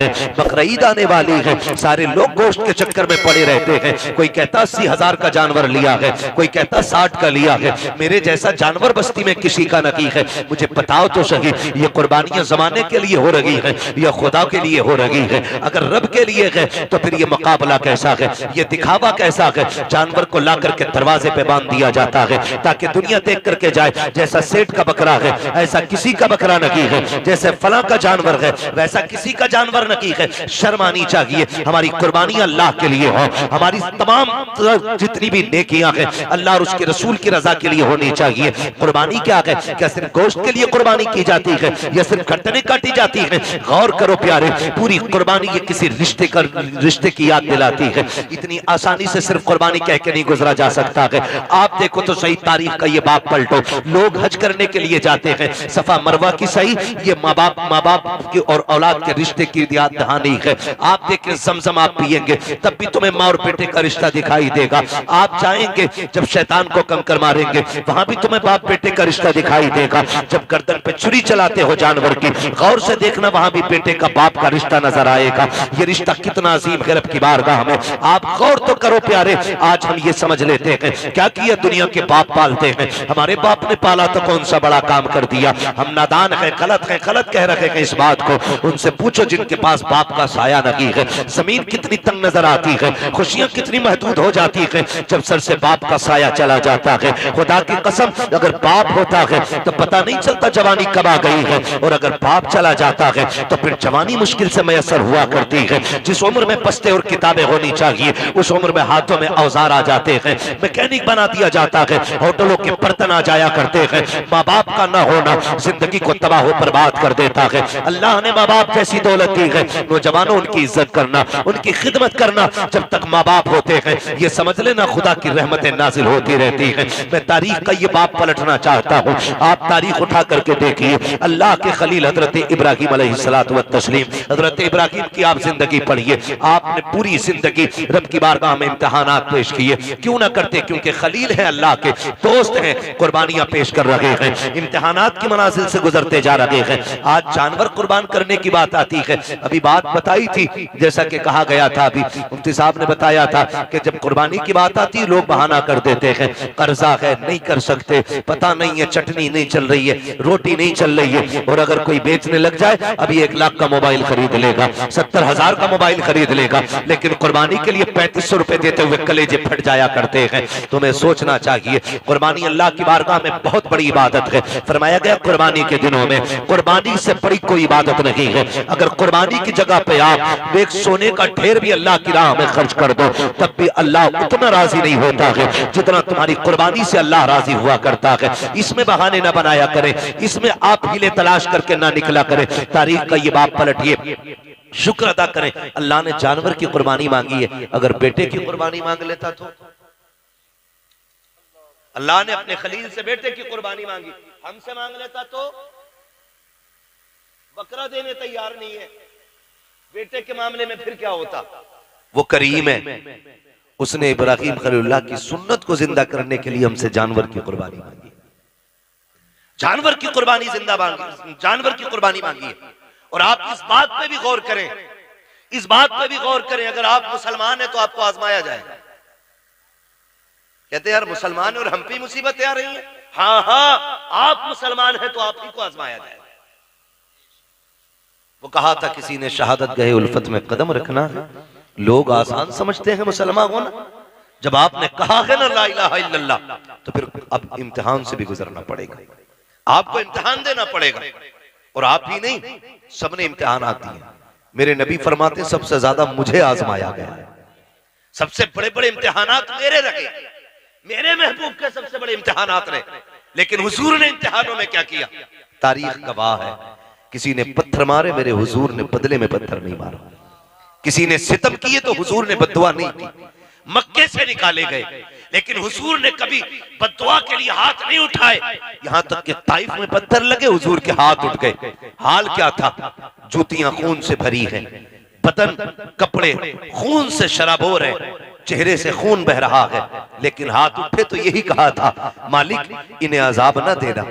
बकरा ईद आने वाली है, सारे लोग गोश्त के चक्कर में पड़े रहते हैं। कोई कहता 80,000 का जानवर लिया है, कोई कहता 60 का लिया है। मेरे जैसा जानवर बस्ती में किसी का नहीं है। मुझे बताओ तो सही, ये कुर्बानियां जमाने के लिए हो रही है या खुदा के लिए हो रही है? अगर रब के लिए है तो फिर ये मुकाबला कैसा है, ये दिखावा कैसा है? जानवर को ला करके दरवाजे पे बांध दिया जाता है ताकि दुनिया देख करके जाए जैसा सेठ का बकरा है ऐसा किसी का बकरा नहीं है, जैसे फला का जानवर है वैसा किसी का जानवर नहीं है। शर्म आनी चाहिए। हमारी कुर्बानी अल्लाह के लिए हो, हमारी तमाम जितनी भी नेकियां हैं अल्लाह और उसके रसूल की रजा के लिए होनी चाहिए। कुर्बानी क्या है? क्या सिर्फ गोश्त के लिए कुर्बानी की जाती है या सिर्फ गर्दनें काटी जाती है? गौर करो प्यारे, पूरी कुर्बानी ये किसी रिश्ते की याद दिलाती है। इतनी आसानी से सिर्फ कुर्बानी कह के नहीं गुजरा जा सकता है। आप देखो तो सही तारीख का ये बाप पलटो, लोग हज करने के लिए जाते हैं, सफा मरवा की सही ये माँ बाप की और औलाद के रिश्ते की याद दहानी है। आप देखें जमजम आप पिएंगे तब भी तुम्हें माँ और बेटे का रिश्ता दिखाई देगा। आप जाएंगे जब शैतान को कंकर मारेंगे वहां भी तुम्हें बाप बेटे का रिश्ता दिखाई देगा। जब गर्दन पे छुरी चलाते हो जानवर की, गौर से देखना वहां भी बेटे का बाप का रिश्ता नजर आएगा। ये रिश्ता कितना अजीम है रब की बारगाह में। आप गौर तो करो प्यारे, आज हम ये समझ लेते हैं क्या किया दुनिया के बाप पालते हैं, हमारे बाप ने पाला तो कौन सा बड़ा काम कर दिया। हम नादान है, गलत कह रहे हैं इस बात को। उनसे पूछो जिनके पास बाप का साया नहीं है, जमीन कितनी तंग नजर आती है, खुशियां कितनी महदूद हो जाती है जब सर से बाप का साया चला जाता है। खुदा की कसम अगर बाप होता है तो पता नहीं चलता जवानी कब आ गई है, और अगर बाप चला जाता है तो फिर जवानी मुश्किल से मैसर हुआ करती है। जिस उम्र में बस्ते और किताबें होनी चाहिए उस उम्र में हाथों में औजार आ जाते हैं, मैकेनिक बना दिया जाता है, होटलों के बर्तन आ जाया करते हैं। माँ बाप का ना होना जिंदगी को तबाह बर्बाद कर देता है। अल्लाह ने माँ बाप जैसी दौलत दी है, नौजवानों उनकी इज्जत करना, उनकी खिदमत करना। जब तक माँ बाप होते हैं ये समझ लेना खुदा की रहमतें नाजिल होती रहती हैं। मैं तारीख का ये बाप पलटना चाहता हूँ। आप तारीख उठा करके देखिए, अल्लाह के खलील हजरत इब्राहिम अलैहिस्सलातु व तस्लीम, हजरत इब्राहिम की आप जिंदगी पढ़िए। आपने पूरी जिंदगी रब की बारगाह में इम्तिहानात पेश किए, क्यों ना करते? क्योंकि खलील है, अल्लाह के दोस्त हैं, कुर्बानियां पेश कर रहे हैं, इम्तिहानात की मनाजिल से गुजरते जा रहे हैं। आज जानवर कुर्बान करने की बात आती है। अभी बात बताई थी, जैसा कि कहा गया था, अभी मुफ्ती साहब ने बताया था कि जब कुर्बानी की बात आती है लोग बहाना कर देते हैं, कर्जा है नहीं कर सकते, पता नहीं है चटनी नहीं चल रही है, रोटी नहीं चल रही है। और अगर कोई बेचने लग जाए अभी 1 लाख का मोबाइल खरीद लेगा, 70,000 का मोबाइल खरीद लेगा, लेकिन कुर्बानी के लिए 3500 रुपए देते हुए कलेजे फट जाया करते हैं। तुम्हें सोचना चाहिए कुर्बानी अल्लाह की बारगाह में बहुत बड़ी इबादत है। फरमाया गया कुर्बानी के दिनों में कुर्बानी से बड़ी कोई इबादत नहीं है। अगर कुर्बानी की जगह पे आप एक सोने का ढेर भी अल्लाह की राह में खर्च कर दो तब भी अल्लाह उतना राजी नहीं होता है जितना तुम्हारी कुर्बानी से अल्लाह राजी हुआ करता है। इसमें बहाने ना बनाया करें, इसमें आप हीले तलाश करके ना निकला करें। तारीख का ये बाप पलटिए, शुक्र अदा करें अल्लाह ने जानवर की कुर्बानी मांगी है। अगर बेटे की कुर्बानी मांग लेता तो अल्लाह ने अपने खलील से बेटे की कुर्बानी मांगी, हमसे मांग लेता तो बकरा देने तैयार नहीं है। बेटे के मामले में फिर क्या होता? वो करीम है, उसने इब्राहिम खलीलुल्लाह की सुन्नत को जिंदा करने के लिए हमसे जानवर की कुर्बानी मांगी, जानवर की कुर्बानी जिंदा मांगी, जानवर की कुर्बानी मांगी है। और आप इस बात पे भी गौर करें, इस बात पे भी गौर करें, अगर आप मुसलमान हैं तो आपको आजमाया जाएगा। कहते यार मुसलमान है और हम पे मुसीबतें आ रही हैं। हाँ हाँ, आप मुसलमान हैं तो आप ही को आजमाया जाएगा। वो कहा था किसी ने शहादत गए उल्फत में कदम रखना है। लोग आसान समझते हैं मुसलमान होना, जब आपने कहा है ना ला इलाहा इल्लल्लाह तो फिर अब इम्तिहान से भी गुजरना पड़ेगा, आपको इम्तिहान देना पड़ेगा। और आप ही नहीं, सबने इम्तिहान आती है। मेरे नबी फरमाते सबसे ज्यादा मुझे आजमाया गया है, सबसे बड़े बड़े इम्तिहानात मेरे रहे, मेरे महबूब के सबसे बड़े इम्तिहानात रहे। लेकिन हुजूर ने इम्तिहानों में क्या किया? तारीख गवाह है, किसी ने पत्थर मारे मेरे हुजूर ने बदले में पत्थर नहीं मारा, किसी ने सितम किए तो हुजूर ने बद्दुआ नहीं की। मक्के से निकाले गए लेकिन हुजूर ने कभी बद्दुआ के लिए हाथ नहीं उठाए, यहां तक कि ताइफ में पत्थर लगे हुजूर के हाथ उठ गए। हाल क्या था? जूतियां खून से भरी हैं, बदन कपड़े खून से शराबोर है, चेहरे से खून बह रहा है, लेकिन हाथ उठे तो यही कहा था मालिक इन्हें अजाब ना देना,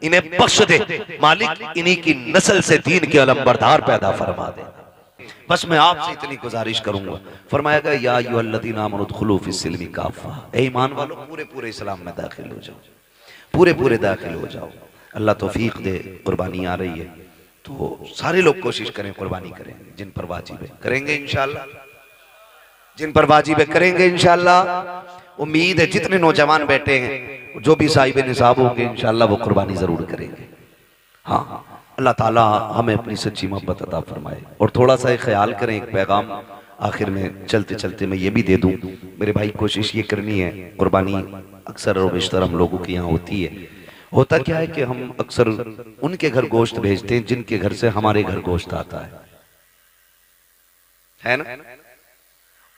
इन्हें बख्श दे, मालिक इन्हीं की नस्ल से दीन के अलम बरदार पैदा फरमा दे। बस मैं आपसे इतनी गुजारिश करूंगा। फरमाया या अय्युहल्लज़ीना आमनू उदखुलू फिस्सिल्मि काफ़ा, ए ईमान वालों पूरे पूरे इस्लाम में दाखिल हो जाओ, पूरे पूरे दाखिल हो जाओ। अल्लाह तौफीक दे, कुर्बानी आ रही है तो सारे लोग कोशिश करें, कुर्बानी करें। जिन पर वाजिब है करेंगे इंशाअल्लाह, जिन पर वाजिब है करेंगे इंशाअल्लाह। उम्मीद है जितने नौजवान बैठे हैं, जो भी साहिब निसाब होंगे इंशाअल्लाह वो कुर्बानी जरूर करेंगे। हाँ, अल्लाह ताला हमें अपनी सच्ची मोहब्बत अता फरमाए। और थोड़ा सा ख्याल करें, एक पैगाम आखिर में चलते चलते मैं ये भी दे दूं, मेरे भाई कोशिश ये करनी है, कुर्बानी अक्सर और बेशतर हम लोगों के यहाँ होती है। होता क्या है कि हम अक्सर उनके घर गोश्त भेजते हैं जिनके घर से हमारे घर गोश्त आता है ना?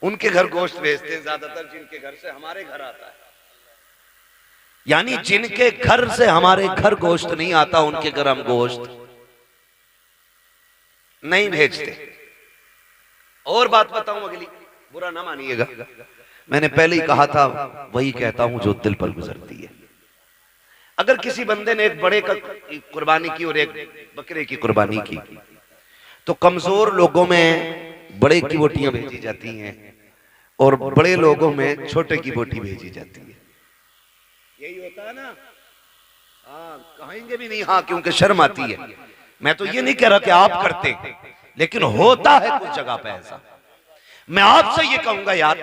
उनके घर गोश्त भेजते हैं ज्यादातर जिनके घर से हमारे घर आता है, यानी जिनके घर से हमारे घर गोश्त नहीं आता उनके घर हम गोश्त नहीं भेजते। और बात बताऊं अगली, बुरा ना मानिएगा, मैंने पहले ही कहा था, वही कहता हूं जो दिल पर गुजरती है। अगर किसी बंदे ने एक बड़े का कुर्बानी की और एक बकरे की कुर्बानी की, तो कमजोर लोगों में बड़े की बोटियां भेजी जाती हैं और बड़े लोगों में छोटे की बोटी भेजी जाती है। यही होता है ना? हाँ, कहेंगे भी नहीं हाँ, क्योंकि शर्म आती है। मैं तो ये नहीं कह रहा कि आप करते हैं, लेकिन होता है कुछ जगह पे ऐसा। मैं आपसे ये कहूंगा यार,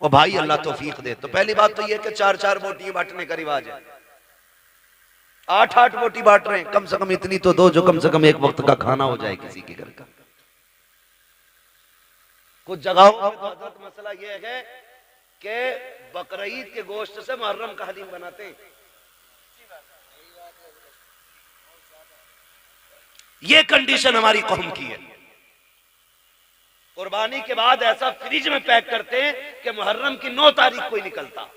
ओ भाई अल्लाह तौफीक दे। तो पहली बात तो ये कि 4-4 बोटी बांटने का रिवाज है, 8-8 बोटी बांट रहे हैं, कम से कम इतनी तो दो जो कम से कम एक वक्त का खाना हो जाए किसी के घर का। कुछ जगहों पर मसला यह है कि बकरीद के गोश्त से मुहर्रम का हलीम बनाते हैं। ये कंडीशन हमारी कौम की है। कुर्बानी के बाद ऐसा फ्रिज में पैक करते हैं कि मुहर्रम की 9 तारीख को ही निकलता।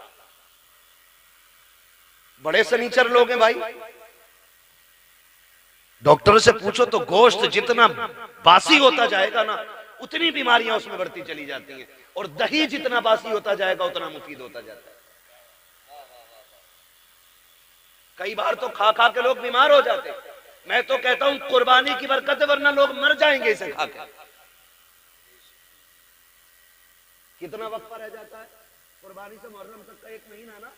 बड़े सनीचर लोग हैं भाई, डॉक्टर से पूछो तो गोश्त जितना बासी होता जाएगा ना, उतनी बीमारियां उसमें बढ़ती चली जाती हैं, और दही जितना बासी होता जाएगा उतना मुफीद होता जाता है। कई बार तो खा खा के लोग बीमार हो जाते हैं। मैं तो कहता हूं कुर्बानी की बरकत है, वरना लोग मर जाएंगे इसे खा के। कितना वक्त रह जाता है कुर्बानी से मुहर्रम तक का? 1 महीना ना,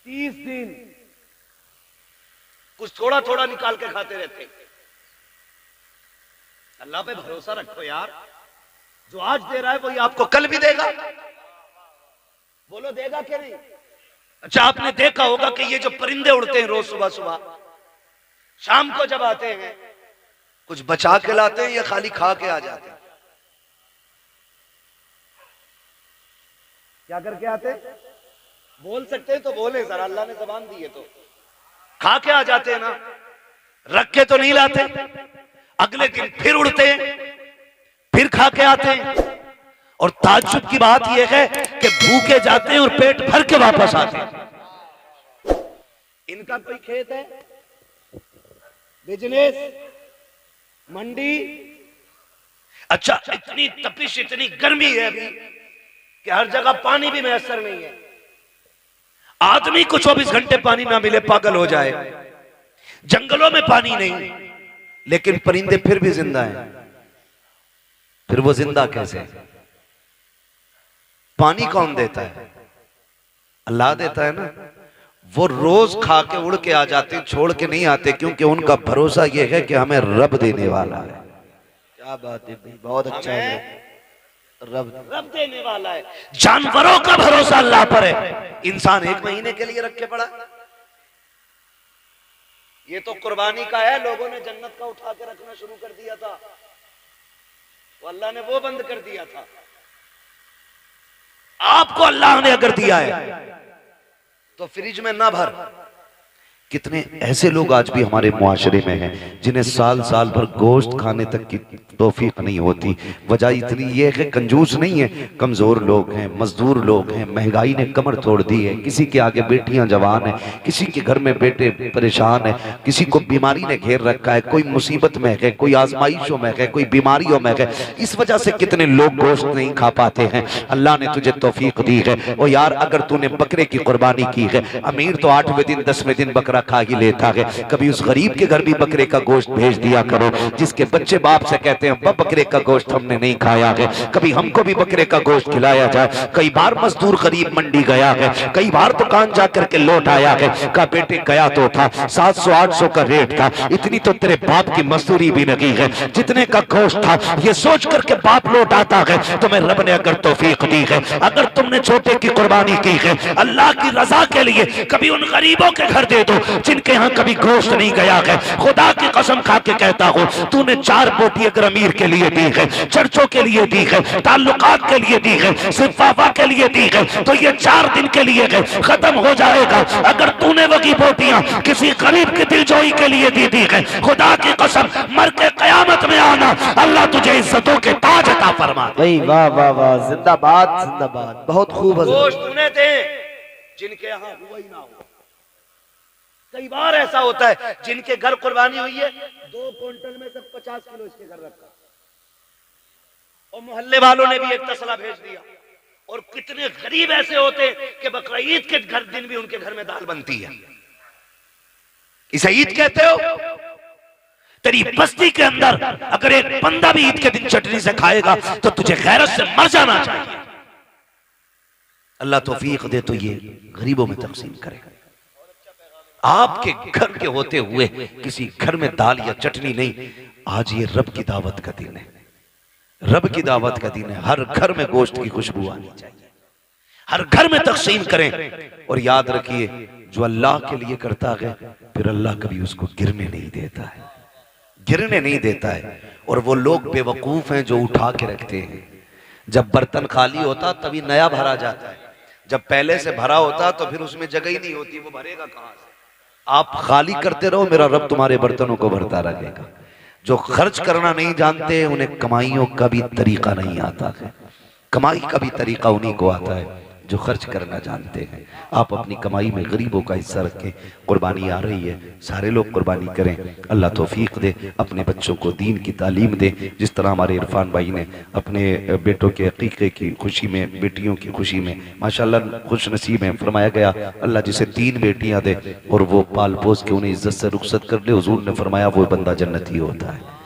30 दिन कुछ थोड़ा थोड़ा निकाल के खाते रहते। अल्लाह पे भरोसा रखो यार, जो आज दे रहा है वही आपको कल भी देगा। बोलो देगा क्या नहीं? अच्छा, आपने देखा होगा कि ये जो परिंदे उड़ते हैं रोज सुबह सुबह, शाम को जब आते हैं कुछ बचा के लाते हैं या खाली खा के आ जाते हैं? क्या करके आते? बोल सकते हैं तो बोले सर, अल्लाह ने ज़बान दी है तो। खा के आ जाते हैं ना, रख के तो नहीं लाते। अगले दिन फिर उड़ते हैं, फिर खा के आते हैं। और ताज्जुब की बात यह है कि भूखे जाते हैं और पेट भर के वापस आते हैं। इनका कोई खेत है, बिजनेस, मंडी? अच्छा, इतनी तपिश, इतनी गर्मी है अभी कि हर जगह पानी भी मैसर नहीं है। आदमी को 24 घंटे पानी ना मिले पागल हो जाए। जंगलों में पानी नहीं, लेकिन परिंदे फिर भी जिंदा हैं। फिर वो जिंदा कैसे? पानी कौन देता है? अल्लाह देता है ना। वो रोज खा के उड़ के आ जाते हैं, छोड़ के नहीं आते, क्योंकि उनका भरोसा यह है कि हमें रब देने वाला है। क्या बात है भाई, बहुत अच्छा है। रब देने वाला है। जानवरों का भरोसा अल्लाह पर है, इंसान 1 महीने के लिए रख के पड़ा। ये तो कुर्बानी का है, लोगों ने जन्नत का उठा के रखना शुरू कर दिया था, तो अल्लाह ने वो बंद कर दिया था। आपको अल्लाह ने अगर दिया है तो फ्रिज में ना भर। कितने ऐसे लोग आज भी हमारे मुआशरे में हैं जिन्हें साल साल भर गोश्त खाने तक की तौफीक नहीं होती। वजह इतनी ये है कि कंजूस नहीं है, कमजोर लोग हैं, मजदूर लोग हैं, महंगाई ने कमर तोड़ दी है। किसी के आगे बेटियां जवान हैं, किसी के घर में बेटे परेशान है, किसी को बीमारी ने घेर रखा है, कोई मुसीबत में है, कोई आजमाइशों में है, कोई बीमारियों में है। इस वजह से कितने लोग गोश्त नहीं खा पाते हैं। अल्लाह ने तुझे तौफीक दी है। और यार, अगर तूने बकरे की कुर्बानी की है, अमीर तो 8वें दिन 10वें दिन बकरा बकरा खा ही लेता है, कभी उस गरीब के घर भी बकरे का गोश्त भेज दिया करो जिसके बच्चे बाप से कहते हैं बकरे का गोश्त हमने नहीं खाया है, कभी हमको भी बकरे का गोश्त खिलाया जाए। कई बार मजदूर गरीब मंडी गया है, कई बार दुकान जाकर के लौट आया है, कहा बेटे गया तो था 700-800 का रेट था, इतनी तो तेरे बाप की मजदूरी भी नहीं है, जितने का गोश्त था ये सोच करके बाप लौट आता है। तुम्हें रब ने अगर तौफीक दी है, अगर तुमने छोटे की कुर्बानी की है अल्लाह की रजा के लिए, कभी उन गरीबों के घर दे दो जिनके यहाँ कभी गोश्त नहीं गया है। खुदा की कसम खा के कहता हूँ, तूने 4 बोटी अगर अमीर के लिए दी है, चर्चों के लिए दी है, ताल्लुकात के लिए दी है, सिर्फ वाफा के लिए दी है, तो ये 4 दिन के लिए है, खत्म हो जाएगा। अगर तूने वही बोटियां किसी गरीब की दिलजोई के लिए दी है, खुदा की कसम मर के कयामत में आना, अल्लाह तुझे इज्जतों के ताज अता फरमा। भाई वाह वाह वाह, जिंदाबाद जिंदाबाद, बहुत खूब। गोश्त उन्हें दे जिनके यहाँ हुआ ही ना हो। कई बार ऐसा होता है जिनके घर कुर्बानी हुई है 2 क्विंटल में से 50 किलो इसके घर रखा, और मोहल्ले वालों ने भी एक तसला भेज दिया। और कितने गरीब ऐसे होते हैं कि बकरा ईद के घर दिन भी उनके घर में दाल बनती है। इसे ईद कहते हो? तेरी बस्ती के अंदर अगर एक बंदा भी ईद के दिन चटनी से खाएगा तो तुझे गैरत से मर जाना चाहिए। अल्लाह तौफीक दे तो ये गरीबों में तकसीम करेगा। आपके घर के होते हुए किसी घर में दाल या चटनी नहीं, आज ये रब की दावत का दिन है, रब की दावत का दिन है। हर घर में गोश्त की खुशबू आनी चाहिए, हर घर में तकसीम करें। और याद रखिए, जो अल्लाह के लिए करता है फिर अल्लाह कभी उसको गिरने नहीं देता है, गिरने नहीं देता है। और वो लोग बेवकूफ हैं जो उठा के रखते हैं। जब बर्तन खाली होता तभी नया भरा जाता है, जब पहले से भरा होता तो फिर उसमें जगह ही नहीं होती, वो भरेगा कहां से? आप खाली करते रहो, मेरा रब तुम्हारे बर्तनों को भरता रहेगा। जो खर्च करना नहीं जानते उन्हें कमाइयों का भी तरीका नहीं आता है, कमाई का भी तरीका उन्हीं को आता है जो खर्च करना जानते हैं। आप अपनी कमाई में गरीबों का हिस्सा रखें। कुर्बानी आ रही है, सारे लोग कुर्बानी करें। अल्लाह तौफीक दे, अपने बच्चों को दीन की तालीम दे। जिस तरह हमारे इरफान भाई ने अपने बेटों के अकीक़े की खुशी में, बेटियों की खुशी में माशाल्लाह खुश नसीब है। फरमाया गया अल्लाह जिसे 3 बेटियां दे और वो पाल पोस के उन्हें इज्जत से रुखसत कर ले, हुजूर ने फरमाया वो बंदा जन्नती होता है।